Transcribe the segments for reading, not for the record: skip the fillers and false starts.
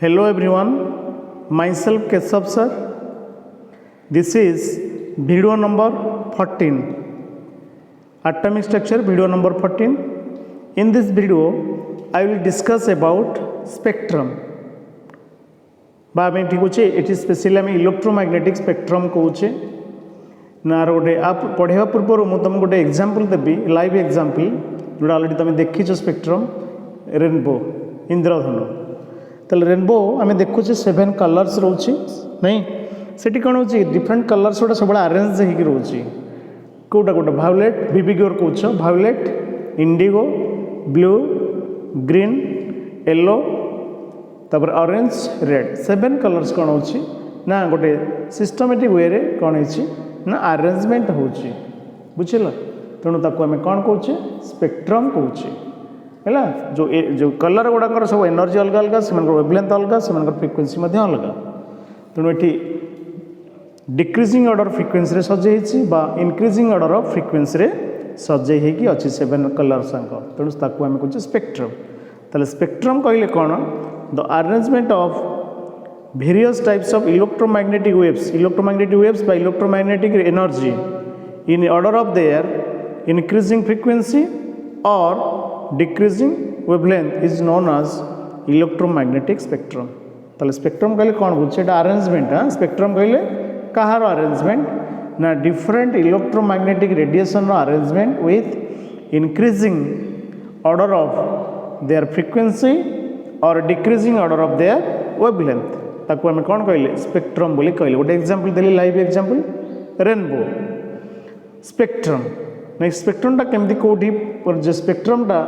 Hello everyone, myself Keshav sir. This is video number 14, atomic structure video number 14. In this video, I will discuss about spectrum. बामें ठीक अच्छे ये specially आम electromagnetic spectrum कौचे ना गोटे आप पढ़ा पूर्व मुझे तुमको गोटे एग्जांपल देवी लाइव एग्जांपल जोटा ऑलरेडी तुम देखीच स्पेक्ट्रम रेनबो इंद्रधनु तो रेनबो आम देखुचे 7 कलर्स रोचे नहीं सेठी कौन हो डिफरेंट कलर्स गोटा सब आरेंज होगी रोचे कौटा कौटा भायोलेट विविग्योर कौच violet indigo blue green yellow तापर ऑरेंज रेड 7 कलर्स कौन हो ना गोटे सिस्टमेटिक वे रे कौन है ना अरेंजमेंट हो बुझल तेणु ताको आम कौन कौचे स्पेक्ट्रम कौचे है जो कलर गुड़ाक सब एनर्जी अलग अलग से वेवलेंथ अलग से फ्रिक्वेंसी अलग तेणु ये डिक्रीजिंग ऑर्डर फ्रिक्वेंसी सजाई बा इंक्रीजिंग ऑर्डर ऑफ फ्रिक्वेंसी रे सजाई होगी अच्छी 7 कलर्स तेणु ताको आम कौचे स्पेक्ट्रम ताले स्पेक्ट्रम कहले कौन the arrangement of various types of electromagnetic waves by electromagnetic energy in order of their increasing frequency or decreasing wavelength is known as electromagnetic spectrum. ताले स्पेक्ट्रम कहले कौन बुझे अरेंजमेंट स्पेक्ट्रम कहले कहार अरेंजमेंट ना different electromagnetic radiation arrangement with increasing order of their frequency और decreasing order of their wavelength ताको आम कौन कहले स्पेक्ट्रम बोली कहले गोटे एग्जांपल देली live example rainbow spectrum next स्पेक्ट्रमटा केमती कोठी जो स्पेक्ट्रमटा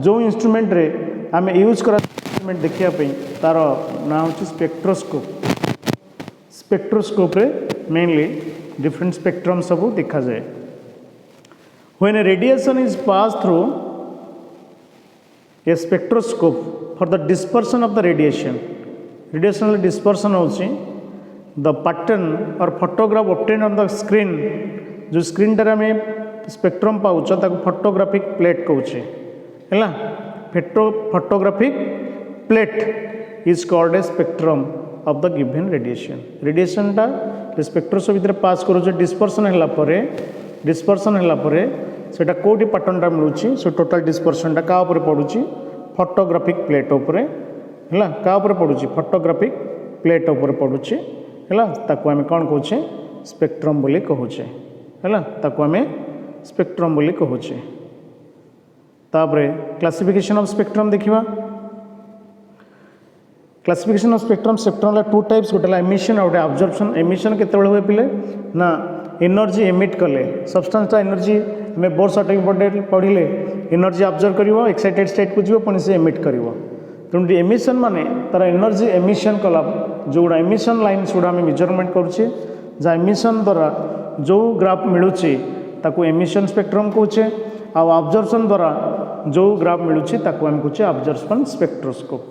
जो इंस्ट्रूमेंट रे आम यूज करा इंस्ट्रूमेंट देखिया पई तार ना हो स्पेक्ट्रोस्कोप रे मेनली डिफरेंट स्पेक्ट्रम सब देखा जाए when a radiation is pass through a spectroscope for the dispersion of the radiation dispersion होची द पैटर्न और photograph obtain on the screen जो स्क्रीन टारे आम स्पेक्ट्रम पाउच ताको फोटोग्राफिक प्लेट कहूचे है photographic plate is called a spectrum of the given रेडिएशनटा स्पेक्ट्रोस्कोप भितर पास करूचे डिस्पर्सन है सेटा कोटी पैटर्नटा मिलूची सो टोटल डिस्पर्सनटा का ऊपर पड़ुची फोटोग्राफिक प्लेट ऊपर है का ऊपर पड़ुची फोटोग्राफिक प्लेट ऊपर पड़ुची है ताको आम कौन कहूचे स्पेक्ट्रम बोली कहूचे है ताको आम स्पेक्ट्रम बोली कहूचे तापरे क्लासिफिकेशन ऑफ स्पेक्ट्रम देखिबा क्लासिफिकेशन ऑफ स्पेक्ट्रम 2 टाइप्स गोटे एमिशन और ऑब्जर्वेशन एमिशन केतेबेले हुए पिले ना एनर्जी एमिट कले सब्सटेंसटा एनर्जी आम बोर्ड सर्टिफिकेट पढ़िले एनर्जी ऑब्जर्व करिवो एक्साइटेड स्टेट को जीवो पुणी से एमिट करिवो तेणु एमिशन माने तार एनर्जी एमिशन कला जो एमिशन लाइन्स गुड़ा आम मेजरमेंट करुचे जहाँ एमिशन द्वारा जो ग्राफ मिलूची ताको एमिशन स्पेक्ट्रम कहूचे आ ऑब्जर्वेशन द्वारा जो ग्राफ मिलूची ताको आम कहूचे ऑब्जर्वेशन स्पेक्ट्रोस्कोप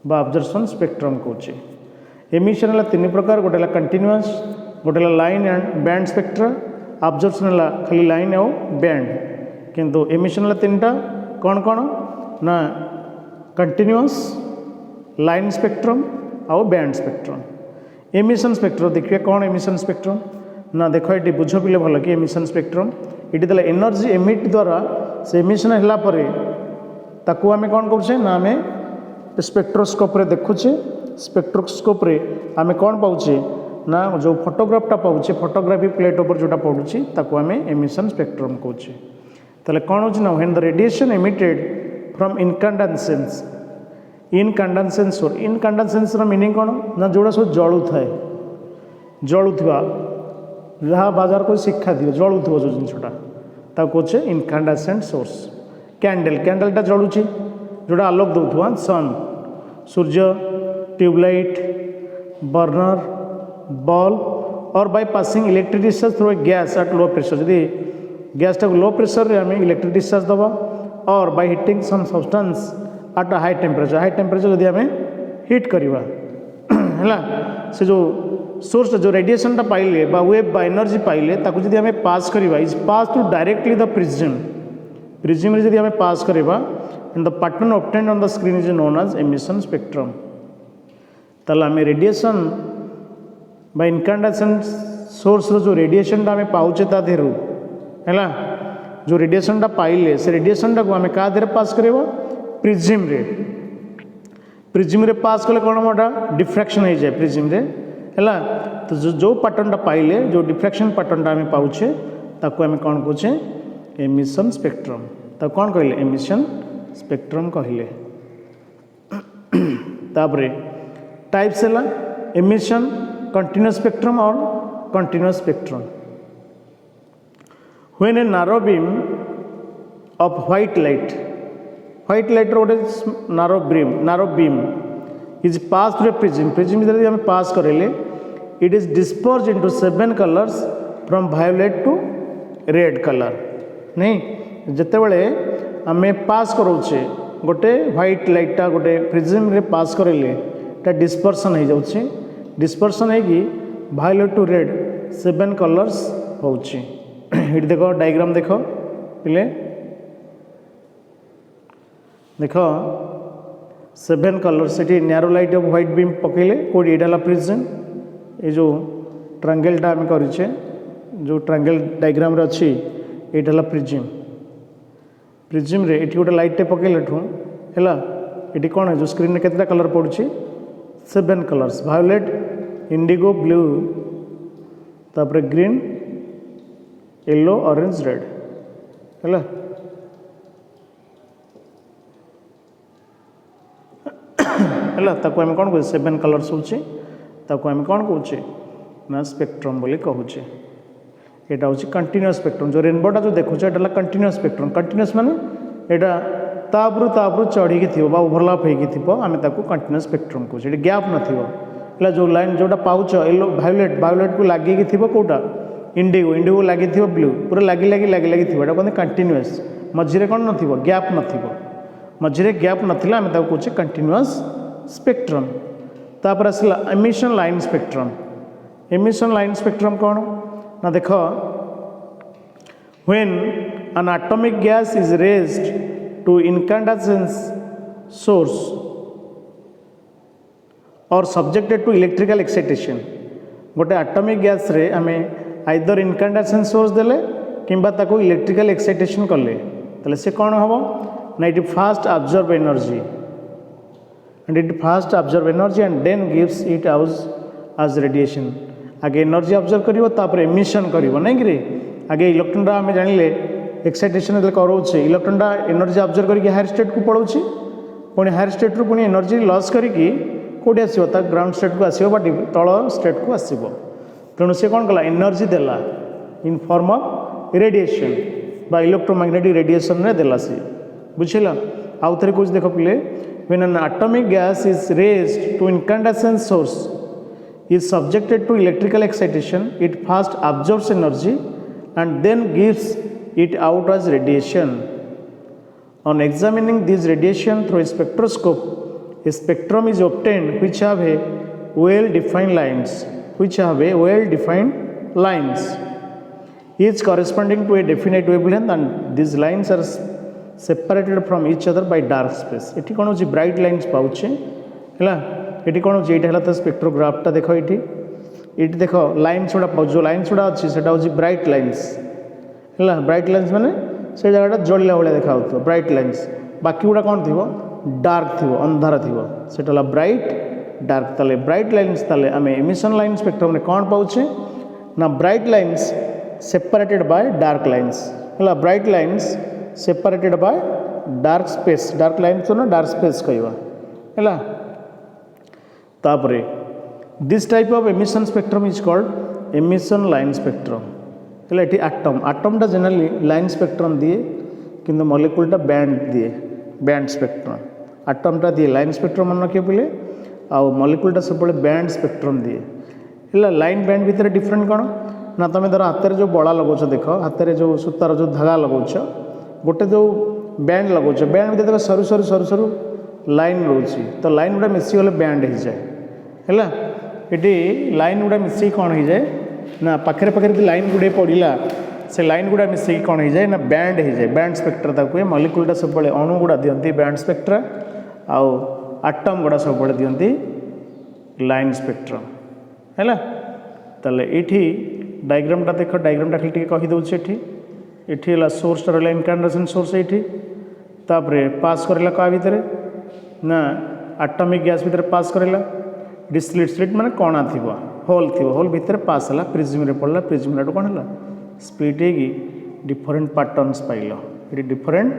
बा ऑब्जर्वेशन स्पेक्ट्रम कहूचे एमिशन है 3 प्रकार गोटे कंटिन्यूअस गोटे line and band spectra observation है खाली लाइन और बैंड किंतु एमिशन है 3टा कौन कौन ना कंटिन्यूअस लाइन स्पेक्ट्रम और बैंड स्पेक्ट्रम एमिशन स्पेक्ट्रम देखिए कौन एमिशन स्पेक्ट्रम ना देख ये बुझ पिले भल कि एमिशन स्पेक्ट्रम ये देला एनर्जी एमिट द्वारा से एमिशन है ताकू आम कौन करुचे ना आम स्पेक्ट्रोस्कोप रे देखुचे स्पेक्ट्रोस्कोप रे आम कौन पाउचे ना जो फोटोग्राफटा पाउचे फोटोग्राफी प्लेट ऊपर जोटा पड़ुची ताकू आम एमिशन स्पेक्ट्रम कहूचे ताले कौन हो ना when the radiation emitted from incandescence meaning कौन ना जोड़ा सब जलुवा जहाँ बाजार को शिक्षा दिए जलुव जो जिनटा कहे इनकंडेंसेंट सोर्स कैंडलटा जलुची जोड़ा आलोक दौथुआ सन सूर्य ट्यूबलाइट बर्नर बल्ब और by passing electric discharge through a gas at low pressure जदि गैसटा लो प्रेशर रे आम इलेक्ट्रिक डिस्चार्ज दबा और by hitting some substance at high temperature जदि आम हिट करवा है से जो सोर्स जो रेडिएशनटा पाइले बा वेव बा एनर्जी पाइले ताकू जदि आम पास करवा is pass to directly the prism जदि आम पास करवा and the pattern obtained on the screen is known as emission spectrum ताले आम रेडिएशन बा इनकांडेसेंट सोर्स रो जो रेडिएशन आम पाचे ता देहरु है जो रेडिएशन पाइले से रेडिएशन टाक आम क्या देहरे पास कर प्रिज्म रे प्रिज्म रे पास कले कौन मोटा डिफ्रैक्शन हो जाए प्रिज्म रे है तो जो पैटर्न पाइले जो डिफ्रैक्शन पैटर्न आम पाचे ताको आम कौन कहे एमिशन स्पेक्ट्रम ताको कौन कहले एमिशन स्पेक्ट्रम कहले तापरे टाइप्स है एमिशन कंटिन्यूअस स्पेक्ट्रम और continuous spectrum when a narrow beam of white light रोटे narrow beam is pass through a prism यदि हम पास करेले it is disperse into 7 colours from violet to red colour नहीं जितेबले आम पास करोचे गोटे व्हाइट लाइटा गोटे प्रिज्म रे पास करेले डिस्पर्सन हो जाऊँ डिस्पर्सन है कि वायोलेट टू रेड 7 कलर्स होची ये देख डायग्राम देख पिले देख 7 कलर्स से narrow light of white beam पकेले कोडी एडाला प्रिज्म ये जो ट्रायंगलटा आम करिचे जो ट्रायंगल डायग्राम रे अच्छी एडाला प्रिज्म रे एटी गोटे लाइट टे पकेले ठू हैला एटी कोन है जो स्क्रीन में केतना कलर पड़ुची 7 कलर्स वायोलेट इंडिगो ब्लू तापर ग्रीन येलो ऑरेंज रेड है ताको आम कौन कहे 7 कलर्स होची ताको आम कौन कहूचे ना स्पेक्ट्रम बोली कहूचे एटा होची कंटिन्यूअस स्पेक्ट्रम जो रेनबोटा जो देखुचे एटा कंटिन्यूअस स्पेक्ट्रम कंटिन्यूअस माने एटा तापरू चढ़ी थी ओभरलैप हो आम कंटिन्यूअस स्पेक्ट्रम कहूँ ये गैप न जो लाइन जोटा पाउच येलो वायोलेट को लगे थी कौटा इंडिगो लगी ब्लू पूरा लगी थी कहते कंटिन्यूअस मझे कौन न गैप मझे गैप नाला आम कहे कंटिन्यूअस स्पेक्ट्रम तापर आसला एमिशन लाइन स्पेक्ट्रम कौन ना देख when an atomic gas is raised to incandescence source और सब्जेक्टेड टू इलेक्ट्रिकल एक्साइटेशन गोटे एटॉमिक गैस रे आमे आइदर इनकैंडेसेंस सोर्स देले किंबा ताको इलेक्ट्रिकल एक्साइटेशन कले तले से कौन हम ना it first absorb energy and then gives it out as radiation आगे एनर्जी ऑब्जर्व करिवो तापर एमिशन करिवो नहीं कि आगे इलेक्ट्रॉन आम जानिले एक्साइटेशन कराऊे इलेक्ट्रॉन एनर्जी ऑब्जर्व करके हायर स्टेट को पड़ोची पुणी हायर स्टेट रू पुणी एनर्जी लॉस करके कौटी आसो ग्राउंड स्टेट को आसो तल स्टेट को आसो तेणु से कौन कला एनर्जी देला इन फॉर्म ऑफ रेडिएशन बा इलेक्ट्रोमैग्नेटिक रेडिएशन रे देला सी बुझिला आउ थे कौन देख पिले when an atomic gas is raised to incandescent source is subjected to electrical excitation, it first absorbs energy and then gives it out as radiation. On examining this radiation through a spectroscope, a spectrum is obtained which have a well-defined lines, each corresponding to a definite wavelength, and these lines are separated from each other by dark space. Eighty कौन हो bright lines पाचे है ये कौन हो तो स्पेक्ट्रोग्राफटा देख ये देख लाइन्स गुड़ा जो लाइन्स गुड़ा अच्छी से ब्राइट लाइन्स है ब्राइट लाइन्स माने से जगह जलिला भाया देखा ब्राइट लाइन्स बाकी गुड़ा कौन थी डार्क थी अंधार थी से ब्राइट डार्क ताले ब्राइट लाइन्स ताले आम एमिशन लाइन स्पेक्ट्रम में कौन पाचे ना bright lines separated by dark lines है bright lines separated by dark space dark lines तो ना डार्क स्पेस कहवा है तापरे this type of emission spectrum is called emission line spectrum है ये आटमटा जनरली लाइन स्पेक्ट्रम दिए किंतु मॉलिक्यूलटा बैंड दिए बैंड स्पेक्ट्रम आटमटा दिए लाइन स्पेक्ट्रम मन रखिए पिले आउ मॉलिक्यूलटा सब बैंड स्पेक्ट्रम दिए है लाइन बैंड भितर डिफरेंट कौन ना तुम धर हाथ में जो बड़ा लगाच देख हाथ में जो सूतार जो धागा लगाच गोटे जो बैंड लगाच बैंड भितर देख सरू सरू सरू सरू लाइन रोचे तो लाइन गुड़ा मिसीगले बैंड हो जाए है ये लाइन गुड़ा मिस कौन हो जाए ना पाखे पाखे लाइन गुड़े पड़ा से लाइन गुड़ा मिसिक कौन हो जाए ना बैंड हो जाए बैंड स्पेक्ट्रा ताकू मॉलिक्यूलटा सब अणु गुड़ा दिखती बैंड स्पेक्ट्रा आउ आटम गुड़ा सब दिखती लाइन स्पेक्ट्रम है ताले ये डायग्रामटा देख डायग्रामटा खाली टी कहीदे ये सोर्स रहा इनकांडेसन सोर्स ये तापरे पास करला क्या भितर ना एटॉमिक गैस भितर पास करला डिस्टिलेट स्लिट माने कणा थी होल भितर पास है प्रिज्म रे पड़ला प्रिज्म रे कौन है स्प्लिट होगी डिफरेंट पैटर्न्स पाइल ये डिफरेंट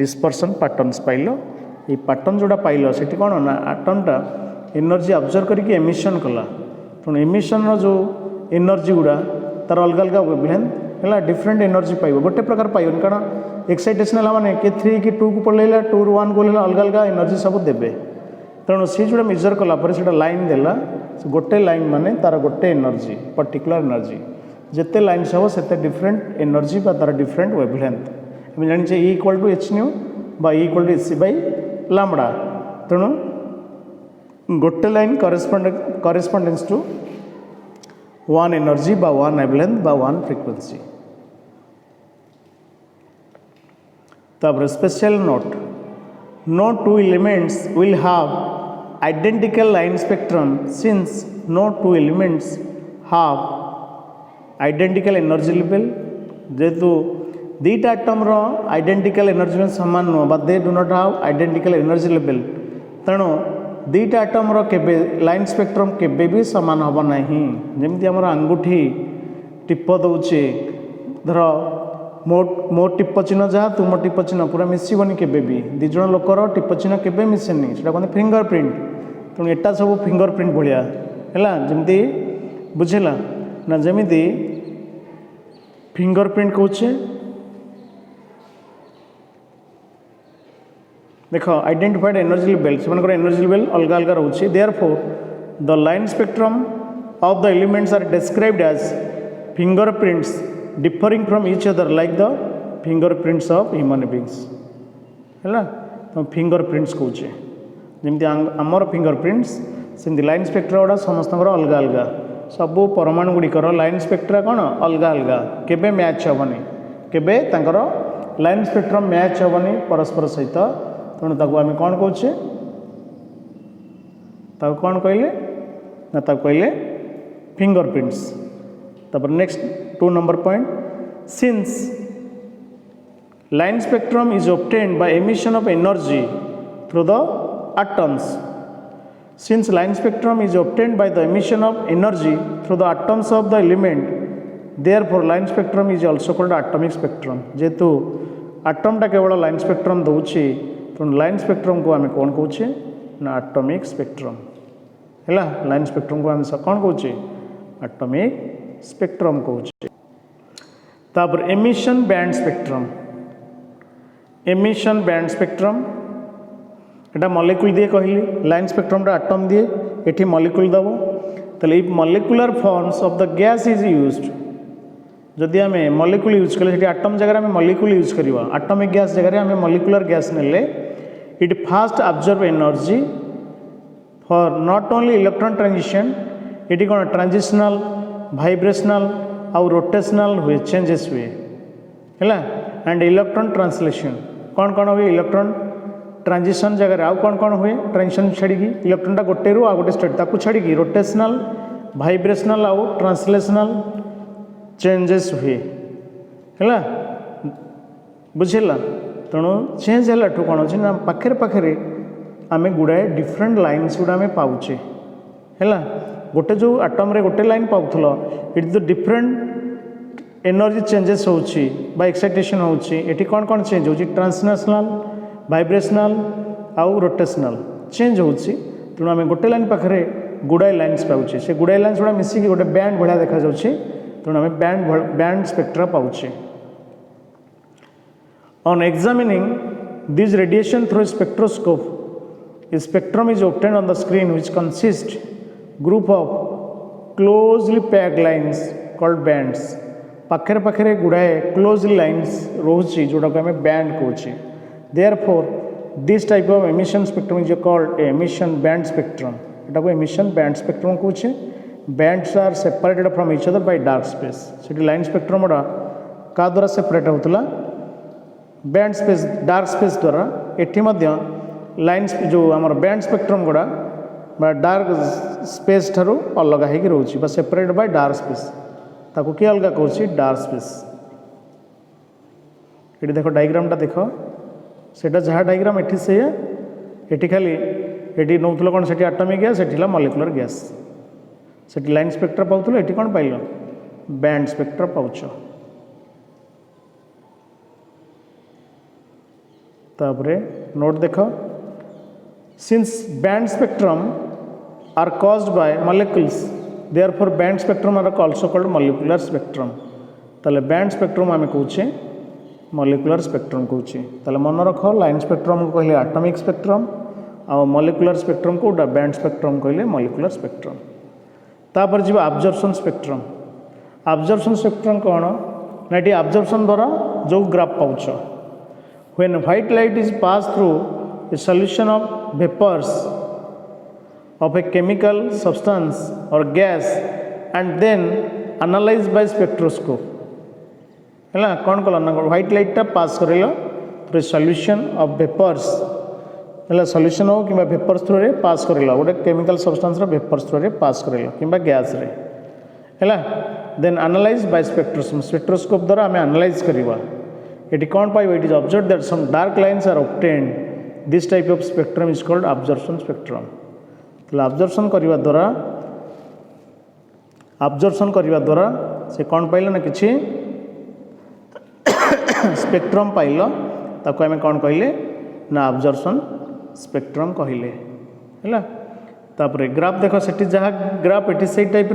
डिस्पर्सन पैटर्न्स पाइल ये पैटर्न जोड़ा पाइल से कौन ना एटमटा एनर्जी अब्जर्व करके एमिशन कला तेणु एमिशन जो एनर्जी गुड़ा तार अलग अलग वेवलेंथ है डिफरेंट एनर्जी पाइब गोटे प्रकार पाइबन कारण एक्साइटेशन है माने के 3 कि 2 को पड़ेगा 2 ରୁ 1 को अलग अलग एनर्जी सब देवे तेणु सी जो मेजर कलापर से लाइन देला गोटे लाइन माने तार गोटे एनर्जी पर्टिकुलर एनर्जी जिते लाइन सब से डिफरेंट एनर्जी तार डिफरेंट वेवलेंथ आम जाने E equal to h nu बा E equal to h c by lambda तेणु गोटे line corresponds to one energy बा वन वेवलेंथ बा वन फ्रीक्वेंसी तापर special note no two elements will have identical line spectrum since no two elements have identical energy level जेहेतु दीटा atom रो identical energy में समान नुह but they do not have identical energy level तेणु दीटा atom रो केबे लाइन स्पेक्ट्रम केबे भी समान हम नहीं जमी आम आंगुठी टिप दौचे धर मो टिप चिन्ह जहाँ तुम टिप चिन्ह पूरा मिसबनी के दिज लोकर टिप चिन्ह के मिसेनि से कहते फिंगर प्रिंट तेणु एटा सब फिंगर प्रिंट भाया है जमी बुझेगा ना जमी फिंगर प्रिंट कौचे देख आइडेंटिफाइड एनर्जी लेवल से एनर्जी लेवल अलग अलग रोचे therefore the line spectrum of the elements are described as finger prints differing from each other like the fingerprints of human beings है तो fingerprints कौचे जमी आमर fingerprints सेमती लाइन स्पेक्ट्रा गुड़ा समस्त अलग अलग सब परमाणु गुड़िकर लाइन स्पेक्ट्रा कौन अलग अलग केबे मैच हेनी केबे लाइन स्पेक्ट्रम मैच हेनी परस्पर सहित तेणु ताको आम कौन कौचे कौन कहले ना कहले फिंगरप्रिंट्स तापर next 2 number point since line spectrum is obtained by emission of energy through the atoms since line spectrum is obtained by the emission of energy through the atoms of the element therefore line spectrum is also called atomic spectrum जेहेतु atom टा केवल line spectrum दौची तो line spectrum को आम कौन कौचे ना atomic spectrum है line spectrum को आम कौन कौचे एटॉमिक स्पेक्ट्रम कौचे तापर emission band spectrum emission band spectrum एटा मॉलिक्यूल दिए कहली लाइन स्पेक्ट्रम टा एटम दिए एठी मॉलिक्यूल दबो तले molecular forms of the gas is used जदि आम मॉलिक्यूल यूज कले एटम जगह आम मॉलिक्यूल यूज करवा एटॉमिक गैस जगह आम मॉलिक्यूलर गैस नेले it fast absorb energy for not only electron transition ये कौन ट्रांजिशनल वाइब्रेशनल आउ रोटेशनल हुए चेंजेस हुए है एंड इलेक्ट्रॉन ट्रांसलेशन कौन कौन हुए इलेक्ट्रॉन ट्रांजिशन जगह आउ कौन कौन हुए ट्रांजिशन छाड़ी इलेक्ट्रॉनटा गोटे रू आ गोटे स्टेट ताकू छाड़ी रोटेशनल वाइब्रेशनल आउ ट्रांसलेशनल चेंजेस हुए है बुझेगा तेणु चेंज है कौन अच्छे ना पाखे पाखे आम गुड़ाए डिफरेंट लाइन्स गुड़ा आम पाचे है गोटे जो आटम रे गोटे लाइन पाउल इट जो डिफरेंट एनर्जी चेंजेस होची बा एक्साइटेशन होची एटी कौन कौन चेंज होची ट्रांसलेशनल वाइब्रेशनल आउ रोटेशनल चेंज होची तेणु आम गोटे लाइन पाखे गुड़ाए लाइन्स पाचे से गुड़ाए लाइन्स गुड़ा मिसिकी गोटे बैंड भाया देखा जाउछि तेणु आम बैंड स्पेक्ट्रा पाचे on examining this radiation through spectroscope a spectrum is obtained on the screen which consists group of closely packed lines called bands पाखरे पाखरे गुड़ाए closely lines रोची जोटा को हमें band कहूँ therefore this type of emission spectrum is called emission band spectrum एटा को emission band spectrum कहूँ bands are separated from each other by dark space Sethi line spectrum गुड़ा का द्वारा सेपरेट होतला बैंड स्पेस डार्क स्पेस द्वारा एठी मध्य lines जो आमर बैंड स्पेक्ट्रम गुड़ा डार्क स्पेस ठारू अलग होगी रोचे बा सेपरेट बाय डार्क स्पेस ताको किए अलग कौन डार्क स्पेस। ये देख डायग्रामटा देख सेटा जहाँ डायग्राम एटी से एटी खाली एटी नौल कौन से आटमिक गैस एटी मॉलिक्यूलर गैस से लाइन स्पेक्ट्रा पाउल एटी कौन पाइल बैंड स्पेक्ट्रा पाउच। तापरे नोट देख since band spectrum are caused by molecules therefore band spectrum are also called molecular spectrum. ताले बैंड स्पेक्ट्रम आम कौचे मॉलिक्यूलर स्पेक्ट्रम कौचे। ताले मन रख लाइन स्पेक्ट्रम को कहले एटॉमिक स्पेक्ट्रम आ मॉलिक्यूलर स्पेक्ट्रम को बैंड स्पेक्ट्रम कहले मॉलिक्यूलर स्पेक्ट्रम। तापर जी अब्जर्प्शन स्पेक्ट्रम। अब्जर्प्शन स्पेक्ट्रम कौन ना ये अब्जर्प्शन द्वारा जो graph pouch when white light is passed through a solution of vapors of a chemical substance or gas and then analyzed by spectroscope है कौन कल ना व्हाइट लाइट टा पास कर थ्रू सॉल्यूशन ऑफ वेपर्स है सॉल्यूशन हो कि वेपर्स थ्रू रे पास कर गोटे केमिकल सब्सटेंस वेपर्स थ्रू रे पास कर कि गैस रे है then analyse by spectroscope spectroscope द्वारा आम एनालाइज करवा ये कौन पाइब it is observe that some dark lines are obtained this type of spectrum is called absorption spectrum. तो अब्जर्प्शन करने द्वारा से कौन पाइल ना किसी स्पेक्ट्रम पाइल ताको आम कौन कहले ना अब्जर्प्शन स्पेक्ट्रम कहले है। तापर ग्राफ देख से जहाँ ग्राफ ये से टाइप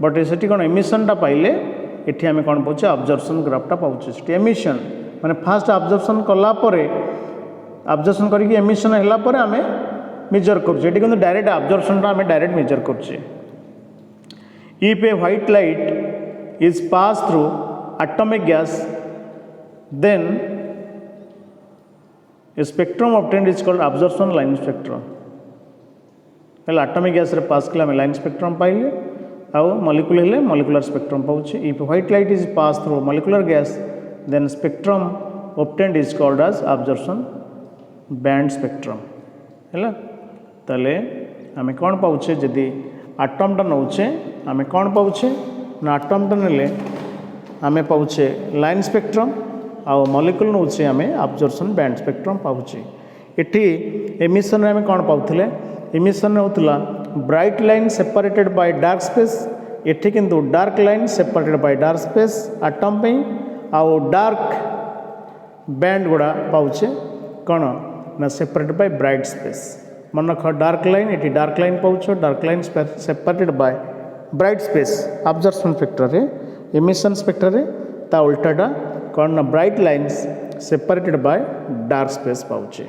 बट से कौन एमिशन टा पाइले ये आम कौन पाचे अब्जर्प्शन ग्राफटा पाचे एमिशन माने फास्ट अब्जर्प्शन कलापर अब्जर्प्शन करके एमिशन है आम मेजर कर डायरेक्ट अब्जर्प्शन आम डायरेक्ट मेजर कर। If a white light is pass through atomic gas then a spectrum obtained is called absorption line spectrum. Atomic gas रे पास कले लाइन स्पेक्ट्रम पाइले आउ मॉलिक्यूल हेले मॉलिक्यूलर स्पेक्ट्रम पाउचे। If white light is pass through molecular gas then spectrum obtained is called as absorption band spectrum है। ताले आम कौन पाउचे जदि आटमटा नौचे आम कौन पाउचे ना आटमटा नेले आम पाउचे लाइन स्पेक्ट्रम आउ मॉलिक्यूल नौचे आम अब्जर्प्शन बैंड स्पेक्ट्रम पाउचे। एटी एमिशन आम कौन पाउथिले एमिशन होता bright line separated by dark space एटी किंतु dark line separated by dark space atom पे आउ डार्क बैंड गुड़ा पाउचे कौन ना सेपरेटेड बाय ब्राइट स्पेस। मन रख डार्क लाइन ये डार्क लाइन पाउच dark line separated by bright space absorption spectra रे एमिशन स्पेक्ट्रा रे ता उल्टाटा कौन ना bright lines separated by dark space पाउचे।